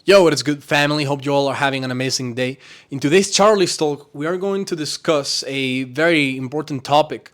Yo, what is good, family? Hope you all are having an amazing day. In today's Charlie's talk, we are going to discuss a very important topic,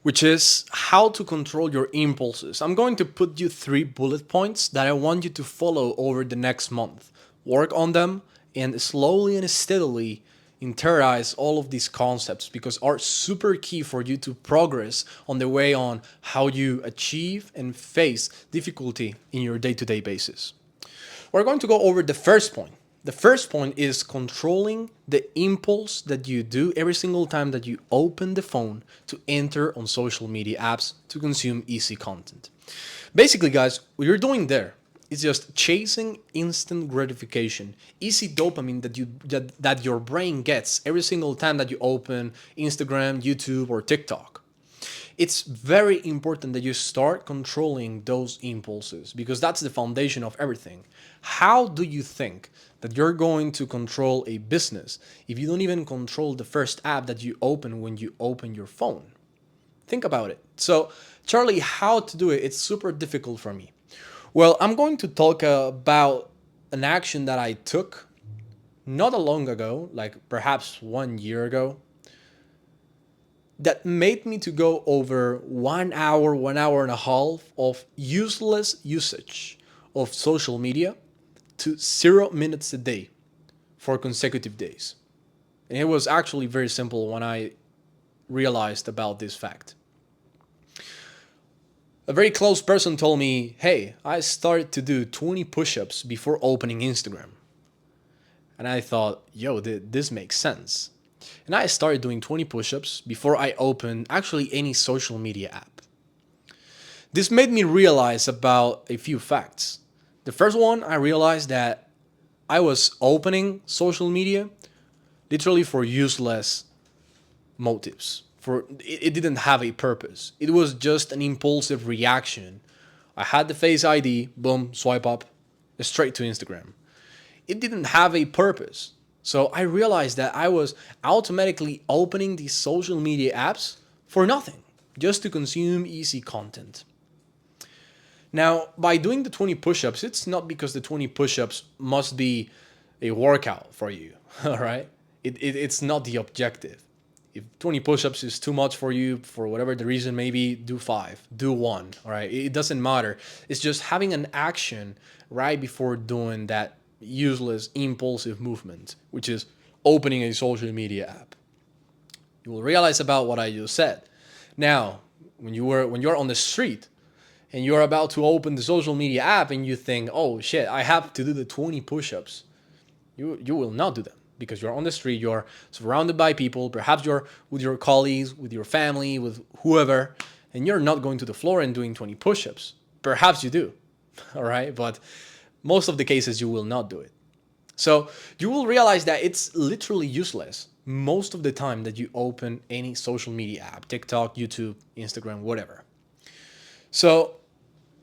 which is how to control your impulses. I'm going to put you 3 bullet points that I want you to follow over the next month. Work on them and slowly and steadily internalize all of these concepts because are super key for you to progress on the way on how you achieve and face difficulty in your day-to-day basis. We're going to go over the first point. The first point is controlling the impulse that you do every single time that you open the phone to enter on social media apps to consume easy content. Basically, guys, what you're doing there is just chasing instant gratification, easy dopamine that your brain gets every single time that you open Instagram, YouTube, or TikTok. It's very important that you start controlling those impulses because that's the foundation of everything. How do you think that you're going to control a business if you don't even control the first app that you open when you open your phone? Think about it. So, Charlie, how to do it? It's super difficult for me. Well, I'm going to talk about an action that I took not a long ago, like perhaps 1 year ago, that made me to go over 1 hour, 1 hour and a half of useless usage of social media to 0 minutes a day for consecutive days. And it was actually very simple when I realized about this fact. A very close person told me, hey, I started to do 20 push-ups before opening Instagram. And I thought, yo, this makes sense. And I started doing 20 push-ups before I opened actually any social media app. This made me realize about a few facts. The first one, I realized that I was opening social media literally for useless motives. It didn't have a purpose. It was just an impulsive reaction. I had the Face ID, boom, swipe up, straight to Instagram. It didn't have a purpose. So I realized that I was automatically opening these social media apps for nothing, just to consume easy content. Now, by doing the 20 push-ups, it's not because the 20 push-ups must be a workout for you, all right? It's not the objective. If 20 push-ups is too much for you, for whatever the reason, maybe do 5, do 1, all right? It doesn't matter. It's just having an action right before doing that useless impulsive movement, which is opening a social media app. You will realize about what I just said. Now, when you're on the street and you're about to open the social media app and you think, oh shit, I have to do the 20 push-ups, you will not do them because you're on the street, you're surrounded by people, perhaps you're with your colleagues, with your family, with whoever, and you're not going to the floor and doing 20 push-ups. Perhaps you do, all right? But most of the cases you will not do it. So you will realize that it's literally useless most of the time that you open any social media app, TikTok, YouTube, Instagram, whatever. So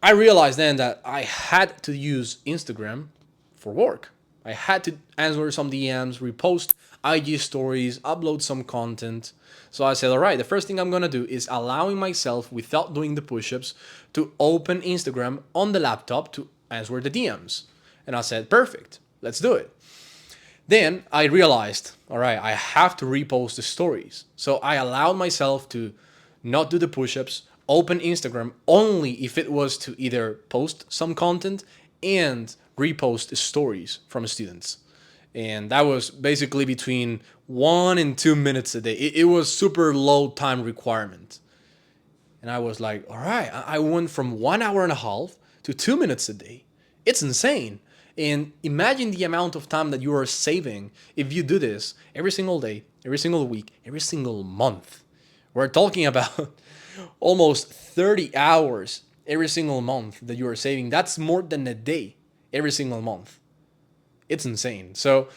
I realized then that I had to use Instagram for work. I had to answer some DMs, repost IG stories, upload some content. So I said, all right, the first thing I'm going to do is allowing myself, without doing the push-ups, to open Instagram on the laptop to answer the DMs. And I said, perfect, let's do it. Then I realized, all right, I have to repost the stories. So I allowed myself to not do the push-ups, open Instagram only if it was to either post some content and repost stories from students. And that was basically between 1 and 2 minutes a day. It was super low time requirement. And I was like, all right, I went from 1 hour and a half to 2 minutes a day. It's insane. And imagine the amount of time that you are saving if you do this every single day, every single week, every single month. We're talking about almost 30 hours every single month that you are saving. That's more than a day every single month. It's insane. So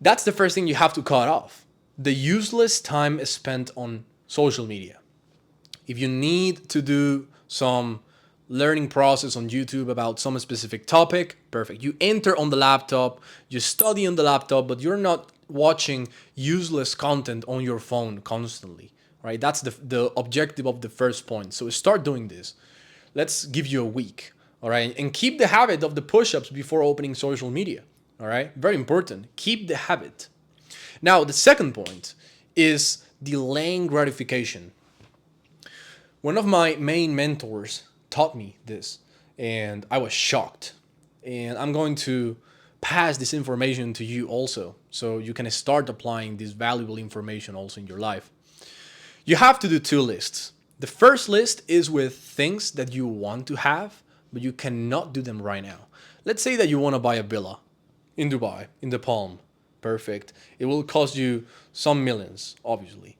that's the first thing you have to cut off. The useless time is spent on social media. If you need to do some learning process on YouTube about some specific topic, perfect. You enter on the laptop, you study on the laptop, but you're not watching useless content on your phone constantly, right? That's the objective of the first point. So start doing this. Let's give you a week. All right. And keep the habit of the push-ups before opening social media. All right. Very important. Keep the habit. Now, the second point is delaying gratification. One of my main mentors taught me this, and I was shocked. And I'm going to pass this information to you also, so you can start applying this valuable information also in your life. You have to do two lists. The first list is with things that you want to have, but you cannot do them right now. Let's say that you want to buy a villa in Dubai, in the Palm. Perfect. It will cost you some millions, obviously.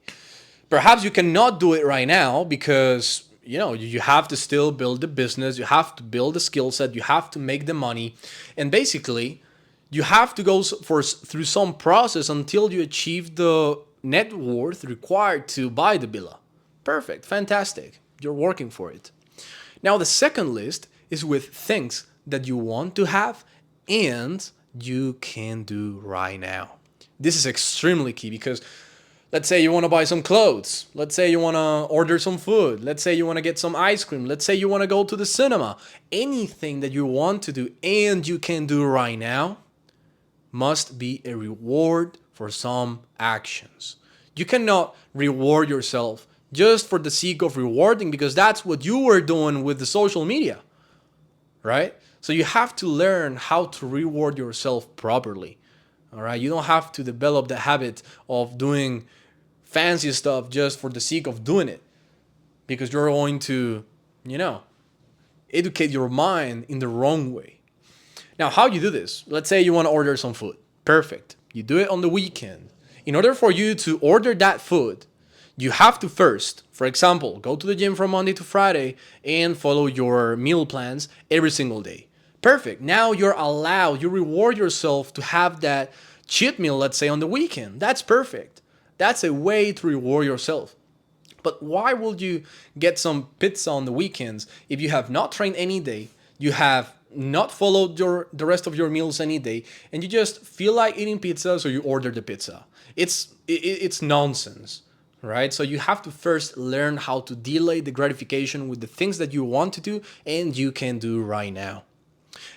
Perhaps you cannot do it right now because you have to still build the business, you have to build the skill set, you have to make the money, and basically you have to go through some process until you achieve the net worth required to buy the villa. Perfect, fantastic. You're working for it. Now the second list is with things that you want to have and you can do right now. This is extremely key because let's say you want to buy some clothes. Let's say you want to order some food. Let's say you want to get some ice cream. Let's say you want to go to the cinema. Anything that you want to do and you can do right now must be a reward for some actions. You cannot reward yourself just for the sake of rewarding because that's what you were doing with the social media, right? So you have to learn how to reward yourself properly. All right, you don't have to develop the habit of doing fancy stuff just for the sake of doing it because you're going to, educate your mind in the wrong way. Now, how you do this? Let's say you want to order some food. Perfect. You do it on the weekend. In order for you to order that food, you have to first, for example, go to the gym from Monday to Friday and follow your meal plans every single day. Perfect. Now you reward yourself to have that cheat meal, let's say, on the weekend. That's perfect. That's a way to reward yourself. But why would you get some pizza on the weekends if you have not trained any day, you have not followed the rest of your meals any day, and you just feel like eating pizza, so you order the pizza? It's nonsense, right? So you have to first learn how to delay the gratification with the things that you want to do and you can do right now.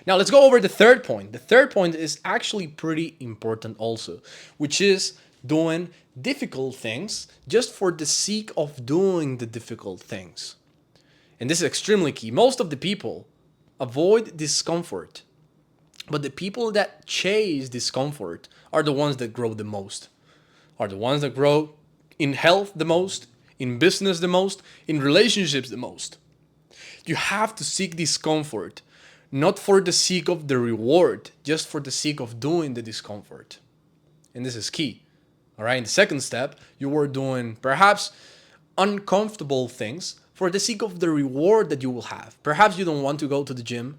Now let's go over the third point. The third point is actually pretty important also, which is doing difficult things just for the sake of doing the difficult things. And this is extremely key. Most of the people avoid discomfort, but the people that chase discomfort are the ones that grow the most, are the ones that grow in health the most, in business the most, in relationships the most. You have to seek discomfort, not for the sake of the reward, just for the sake of doing the discomfort. And this is key. All right. In the second step, you were doing perhaps uncomfortable things for the sake of the reward that you will have. Perhaps you don't want to go to the gym.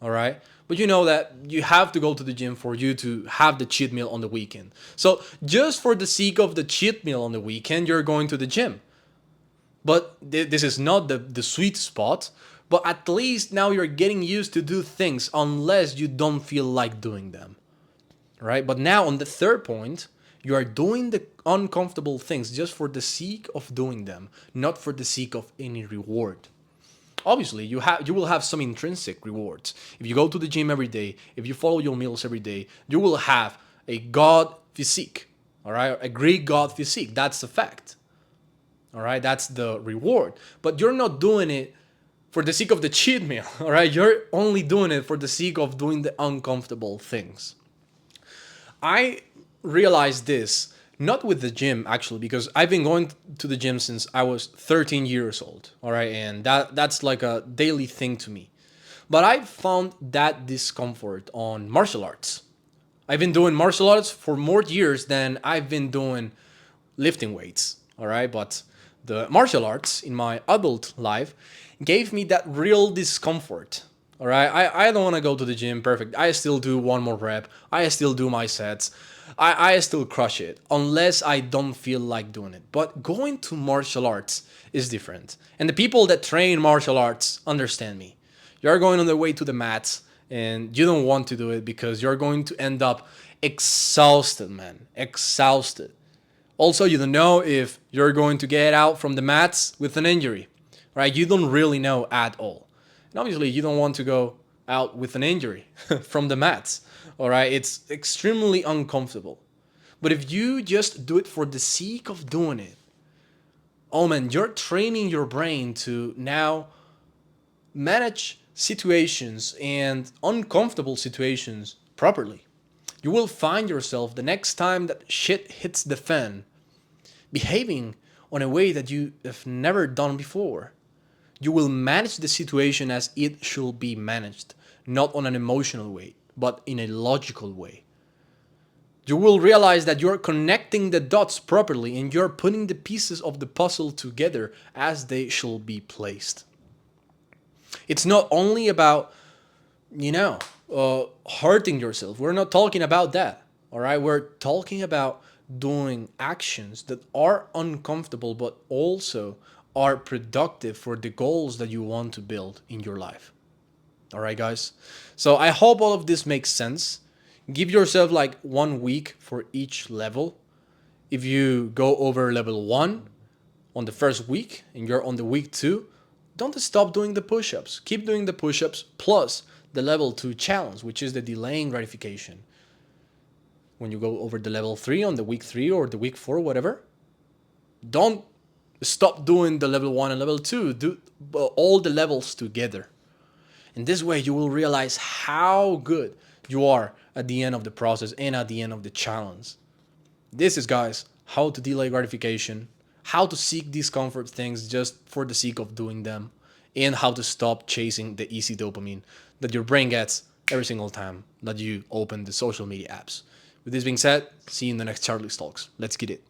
All right. But you know that you have to go to the gym for you to have the cheat meal on the weekend. So just for the sake of the cheat meal on the weekend, you're going to the gym. But this is not the sweet spot. But at least now you're getting used to do things unless you don't feel like doing them. Right? But now on the third point, you are doing the uncomfortable things just for the sake of doing them, not for the sake of any reward. Obviously, you will have some intrinsic rewards. If you go to the gym every day, if you follow your meals every day, you will have a God physique. All right? A Greek God physique. That's the fact. All right? That's the reward. But you're not doing it for the sake of the cheat meal. All right? You're only doing it for the sake of doing the uncomfortable things. I realized this not with the gym actually, because I've been going to the gym since I was 13 years old. All right, and that's like a daily thing to me. But I found that discomfort on martial arts. I've been doing martial arts for more years than I've been doing lifting weights. All right, but the martial arts in my adult life gave me that real discomfort. All right, I don't want to go to the gym. Perfect. I still do one more rep. I still do my sets. I still crush it unless I don't feel like doing it. But going to martial arts is different. And the people that train martial arts understand me. You're going on the way to the mats and you don't want to do it because you're going to end up exhausted, man. Exhausted. Also, you don't know if you're going to get out from the mats with an injury, right? You don't really know at all. And obviously, you don't want to go out with an injury from the mats. All right, it's extremely uncomfortable. But if you just do it for the sake of doing it, oh man, you're training your brain to now manage situations and uncomfortable situations properly. You will find yourself the next time that shit hits the fan behaving on a way that you have never done before. You will manage the situation as it should be managed, not on an emotional way, but in a logical way. You will realize that you're connecting the dots properly and you're putting the pieces of the puzzle together as they should be placed. It's not only about, you know, hurting yourself. We're not talking about that. All right. We're talking about doing actions that are uncomfortable, but also are productive for the goals that you want to build in your life. All right, guys. So I hope all of this makes sense. Give yourself like 1 week for each level. If you go over level 1 on the first week and you're on the week 2, don't stop doing the push-ups. Keep doing the push-ups plus the level 2 challenge, which is the delaying gratification. When you go over the level 3 on the week 3 or the week 4, whatever, don't stop doing the level 1 and level 2. Do all the levels together. And this way you will realize how good you are at the end of the process and at the end of the challenge. This is, guys, how to delay gratification, how to seek discomfort things just for the sake of doing them, and how to stop chasing the easy dopamine that your brain gets every single time that you open the social media apps. With this being said, see you in the next Charly Talks. Let's get it.